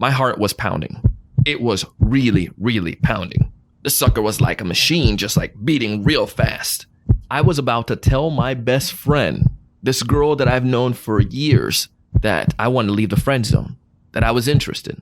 My heart was pounding. It was really, really pounding. The sucker was like a machine, just like beating real fast. I was about to tell my best friend, this girl that I've known for years, that I want to leave the friend zone, that I was interested,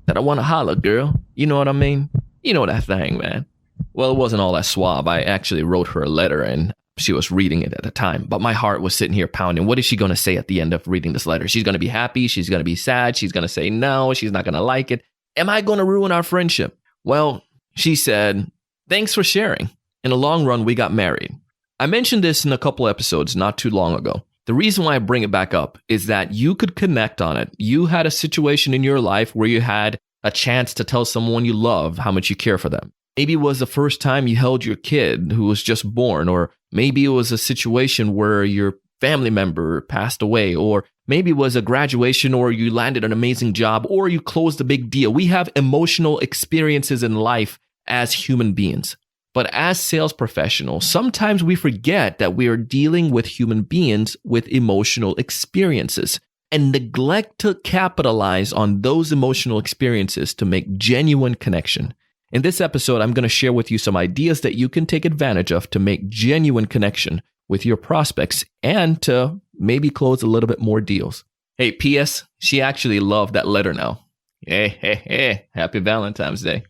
that I want to holler, girl. You know what I mean? You know that thing, man. Well, it wasn't all that suave. I actually wrote her a letter and she was reading it at the time. But my heart was sitting here pounding. What is she going to say at the end of reading this letter? She's going to be happy. She's going to be sad. She's going to say no. She's not going to like it. Am I going to ruin our friendship? Well, she said, thanks for sharing. In the long run, we got married. I mentioned this in a couple episodes not too long ago. The reason why I bring it back up is that you could connect on it. You had a situation in your life where you had a chance to tell someone you love how much you care for them. Maybe it was the first time you held your kid who was just born, or maybe it was a situation where your family member passed away, or maybe it was a graduation, or you landed an amazing job, or you closed a big deal. We have emotional experiences in life as human beings. But as sales professionals, sometimes we forget that we are dealing with human beings with emotional experiences and neglect to capitalize on those emotional experiences to make genuine connection. In this episode, I'm going to share with you some ideas that you can take advantage of to make genuine connection with your prospects and to maybe close a little bit more deals. Hey, P.S., she actually loved that letter now. Hey, happy Valentine's Day.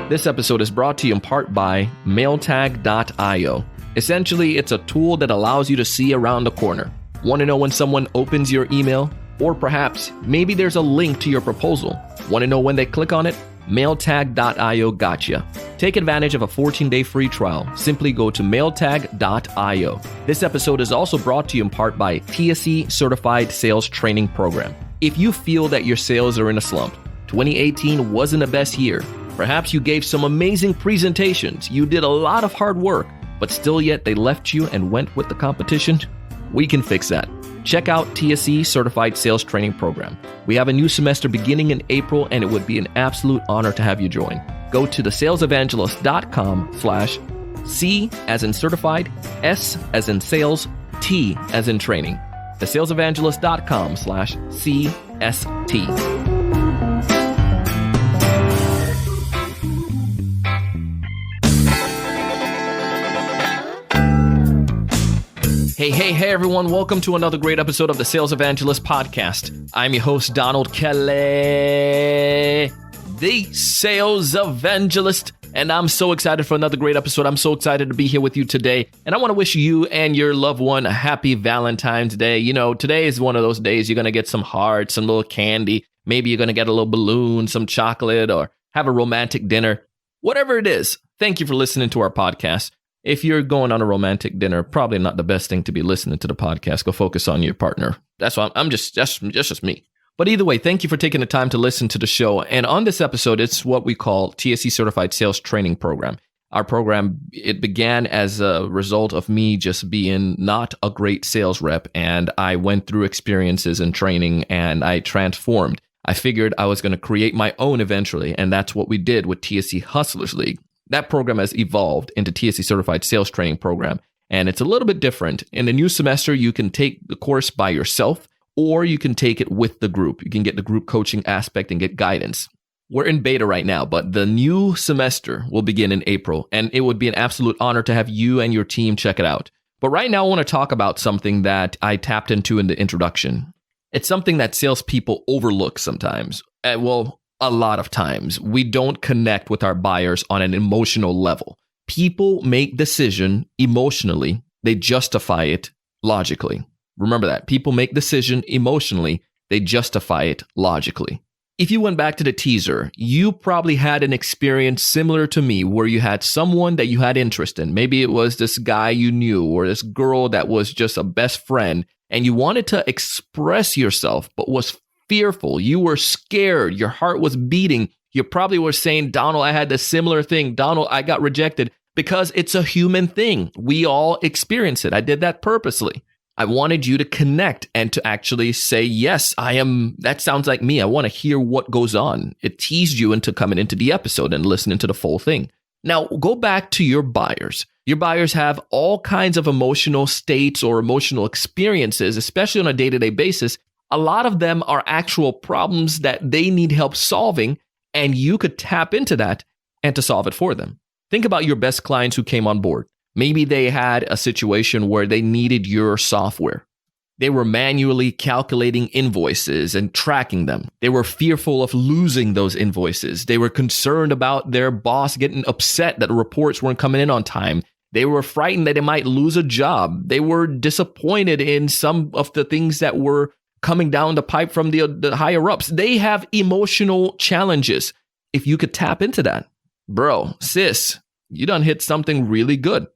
This episode is brought to you in part by mailtag.io. Essentially, it's a tool that allows you to see around the corner. Want to know when someone opens your email? Or perhaps, maybe there's a link to your proposal. Want to know when they click on it? Mailtag.io gotcha. Take advantage of a 14-day free trial. Simply go to mailtag.io. This episode is also brought to you in part by TSE Certified Sales Training Program. If you feel that your sales are in a slump, 2018 wasn't the best year. Perhaps you gave some amazing presentations. You did a lot of hard work, but still yet they left you and went with the competition. We can fix that. Check out TSE Certified Sales Training Program. We have a new semester beginning in April, and it would be an absolute honor to have you join. Go to thesalesevangelist.com/C as in certified, S as in sales, T as in training. thesalesevangelist.com/CST. Hey, everyone. Welcome to another great episode of the Sales Evangelist Podcast. I'm your host, Donald Kelly, the Sales Evangelist, and I'm so excited for another great episode. I'm so excited to be here with you today, and I want to wish you and your loved one a happy Valentine's Day. You know, today is one of those days you're going to get some hearts, some little candy. Maybe you're going to get a little balloon, some chocolate, or have a romantic dinner. Whatever it is, thank you for listening to our podcast. If you're going on a romantic dinner, probably not the best thing to be listening to the podcast. Go focus on your partner. That's why I'm just me. But either way, thank you for taking the time to listen to the show. And on this episode, it's what we call TSE Certified Sales Training Program. Our program, it began as a result of me just being not a great sales rep. And I went through experiences and training and I transformed. I figured I was going to create my own eventually. And that's what we did with TSE Hustlers League. That program has evolved into TSE Certified Sales Training Program, and it's a little bit different. In the new semester, you can take the course by yourself, or you can take it with the group. You can get the group coaching aspect and get guidance. We're in beta right now, but the new semester will begin in April, and it would be an absolute honor to have you and your team check it out. But right now, I want to talk about something that I tapped into in the introduction. It's something that salespeople overlook sometimes. A lot of times, we don't connect with our buyers on an emotional level. People make decision emotionally. They justify it logically. Remember that. People make decision emotionally. They justify it logically. If you went back to the teaser, you probably had an experience similar to me where you had someone that you had interest in. Maybe it was this guy you knew or this girl that was just a best friend, and you wanted to express yourself but was fearful. You were scared. Your heart was beating. You probably were saying, Donald, I had this similar thing. Donald, I got rejected, because it's a human thing. We all experience it. I did that purposely. I wanted you to connect and to actually say, yes, that sounds like me. I want to hear what goes on. It teased you into coming into the episode and listening to the full thing. Now, go back to your buyers. Your buyers have all kinds of emotional states or emotional experiences, especially on a day-to-day basis. A lot of them are actual problems that they need help solving, and you could tap into that and to solve it for them. Think about your best clients who came on board. Maybe they had a situation where they needed your software. They were manually calculating invoices and tracking them. They were fearful of losing those invoices. They were concerned about their boss getting upset that reports weren't coming in on time. They were frightened that they might lose a job. They were disappointed in some of the things that were coming down the pipe from the higher ups. They have emotional challenges. If you could tap into that, bro, sis, you done hit something really good.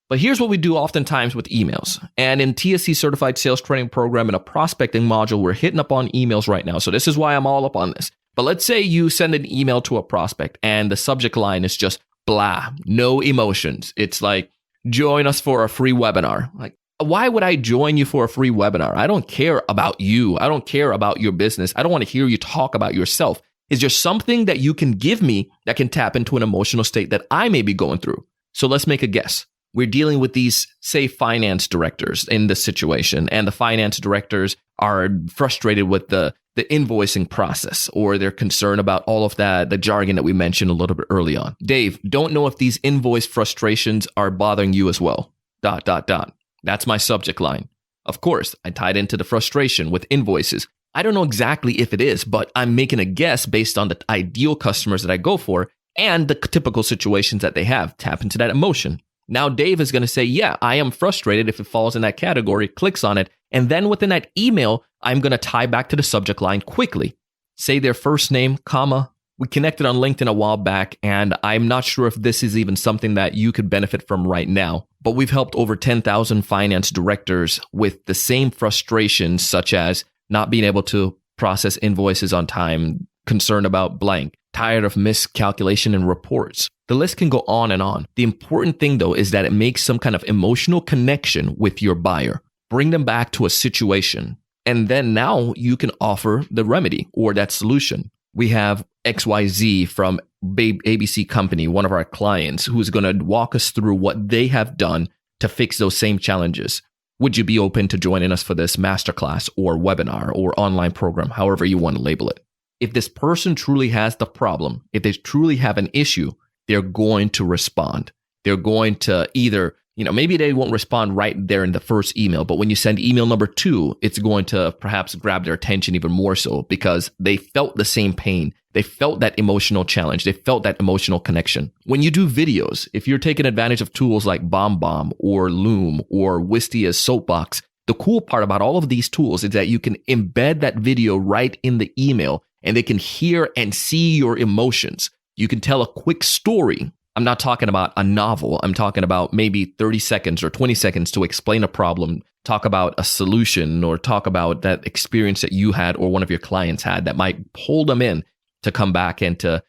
But here's what we do oftentimes with emails. And in TSE Certified Sales Training Program in a prospecting module, we're hitting up on emails right now. So this is why I'm all up on this. But let's say you send an email to a prospect and the subject line is just blah, no emotions. It's like, join us for a free webinar. Like, why would I join you for a free webinar? I don't care about you. I don't care about your business. I don't want to hear you talk about yourself. Is there something that you can give me that can tap into an emotional state that I may be going through? So let's make a guess. We're dealing with these, say, finance directors in this situation, and the finance directors are frustrated with the invoicing process, or they're concerned about all of that, the jargon that we mentioned a little bit early on. Dave, don't know if these invoice frustrations are bothering you as well. ... That's my subject line. Of course, I tied into the frustration with invoices. I don't know exactly if it is, but I'm making a guess based on the ideal customers that I go for and the typical situations that they have. Tap into that emotion. Now, Dave is going to say, yeah, I am frustrated if it falls in that category, clicks on it. And then within that email, I'm going to tie back to the subject line quickly. Say their first name, comma. We connected on LinkedIn a while back, and I'm not sure if this is even something that you could benefit from right now. But we've helped over 10,000 finance directors with the same frustrations, such as not being able to process invoices on time, concerned about blank, tired of miscalculation in reports. The list can go on and on. The important thing, though, is that it makes some kind of emotional connection with your buyer. Bring them back to a situation. And then now you can offer the remedy or that solution. We have XYZ from ABC Company, one of our clients, who's going to walk us through what they have done to fix those same challenges. Would you be open to joining us for this masterclass or webinar or online program, however you want to label it? If this person truly has the problem, if they truly have an issue, they're going to respond. They're going to either, maybe they won't respond right there in the first email, but when you send email number 2, it's going to perhaps grab their attention even more so because they felt the same pain. They felt that emotional challenge. They felt that emotional connection. When you do videos, if you're taking advantage of tools like BombBomb or Loom or Wistia's Soapbox, the cool part about all of these tools is that you can embed that video right in the email and they can hear and see your emotions. You can tell a quick story. I'm not talking about a novel. I'm talking about maybe 30 seconds or 20 seconds to explain a problem, talk about a solution, or talk about that experience that you had or one of your clients had that might pull them in to come back and to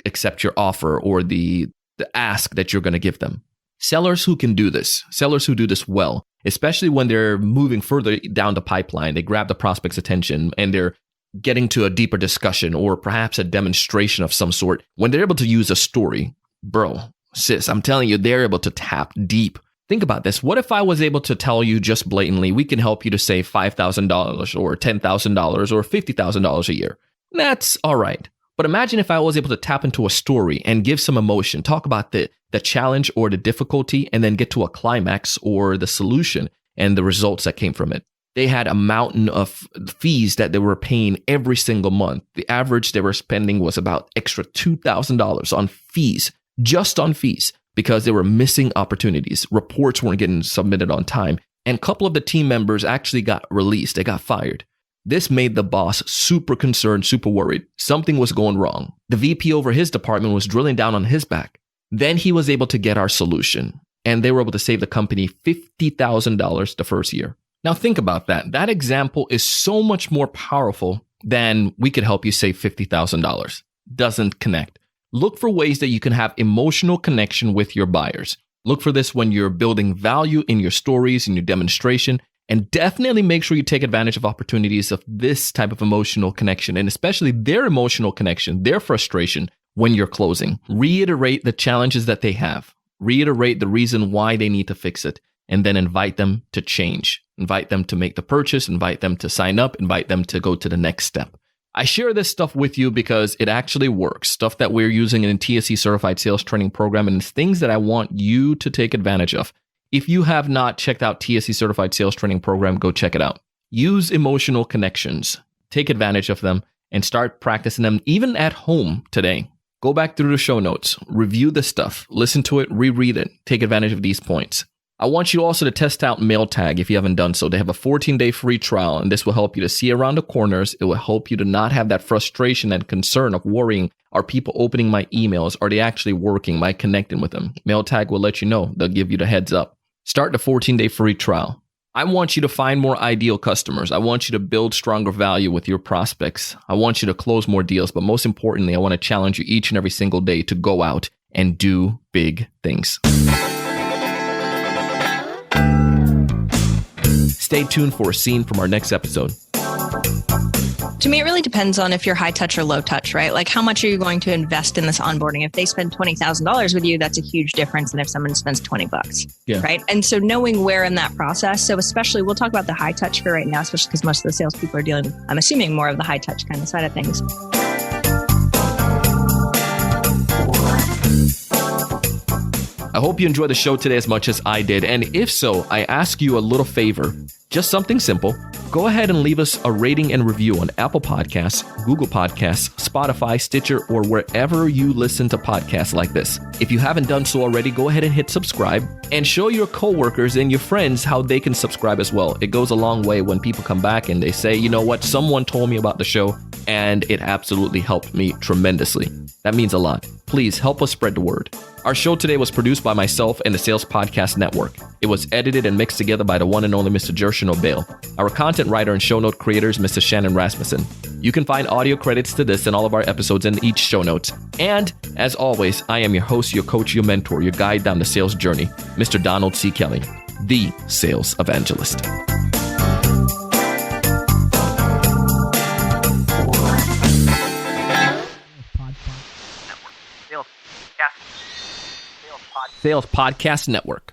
accept your offer or the ask that you're going to give them. Sellers who can do this, sellers who do this well, especially when they're moving further down the pipeline, they grab the prospect's attention and they're getting to a deeper discussion or perhaps a demonstration of some sort. When they're able to use a story, bro, sis, I'm telling you, they're able to tap deep. Think about this. What if I was able to tell you just blatantly, we can help you to save $5,000 or $10,000 or $50,000 a year? That's all right. But imagine if I was able to tap into a story and give some emotion, talk about the challenge or the difficulty, and then get to a climax or the solution and the results that came from it. They had a mountain of fees that they were paying every single month. The average they were spending was about extra $2,000 on fees, just on fees, because they were missing opportunities. Reports weren't getting submitted on time. And a couple of the team members actually got released. They got fired. This made the boss super concerned, super worried. Something was going wrong. The VP over his department was drilling down on his back. Then he was able to get our solution, and they were able to save the company $50,000 the first year. Now think about that. That example is so much more powerful than we could help you save $50,000. Doesn't connect. Look for ways that you can have emotional connection with your buyers. Look for this when you're building value in your stories, in your demonstration, and definitely make sure you take advantage of opportunities of this type of emotional connection, and especially their emotional connection, their frustration when you're closing. Reiterate the challenges that they have. reiterate the reason why they need to fix it, and then invite them to change, invite them to make the purchase, invite them to sign up, invite them to go to the next step. I share this stuff with you because it actually works, stuff that we're using in a TSE certified sales training program, and it's things that I want you to take advantage of. If you have not checked out TSE certified sales training program, go check it out. Use emotional connections, take advantage of them, and start practicing them even at home today. Go back through the show notes, review the stuff, listen to it, reread it, take advantage of these points. I want you also to test out MailTag if you haven't done so. They have a 14-day free trial, and this will help you to see around the corners. It will help you to not have that frustration and concern of worrying, are people opening my emails? Are they actually working? Am I connecting with them? MailTag will let you know. They'll give you the heads up. Start the 14-day free trial. I want you to find more ideal customers. I want you to build stronger value with your prospects. I want you to close more deals. But most importantly, I want to challenge you each and every single day to go out and do big things. Stay tuned for a scene from our next episode. To me, it really depends on if you're high touch or low touch, right? Like, how much are you going to invest in this onboarding? If they spend $20,000 with you, that's a huge difference than if someone spends $20, right? And so knowing where in that process, so especially, we'll talk about the high touch for right now, especially because most of the salespeople are dealing with, I'm assuming, more of the high touch kind of side of things. I hope you enjoyed the show today as much as I did. And if so, I ask you a little favor, just something simple. Go ahead and leave us a rating and review on Apple Podcasts, Google Podcasts, Spotify, Stitcher, or wherever you listen to podcasts like this. If you haven't done so already, go ahead and hit subscribe and show your coworkers and your friends how they can subscribe as well. It goes a long way when people come back and they say, you know what, someone told me about the show and it absolutely helped me tremendously. That means a lot. Please help us spread the word. Our show today was produced by myself and the Sales Podcast Network. It was edited and mixed together by the one and only Mr. Jershon O'Bale. Our content writer and show note creator is Mr. Shannon Rasmussen. You can find audio credits to this and all of our episodes in each show notes. And, as always, I am your host, your coach, your mentor, your guide down the sales journey, Mr. Donald C. Kelly, the Sales Evangelist. Sales Podcast Network.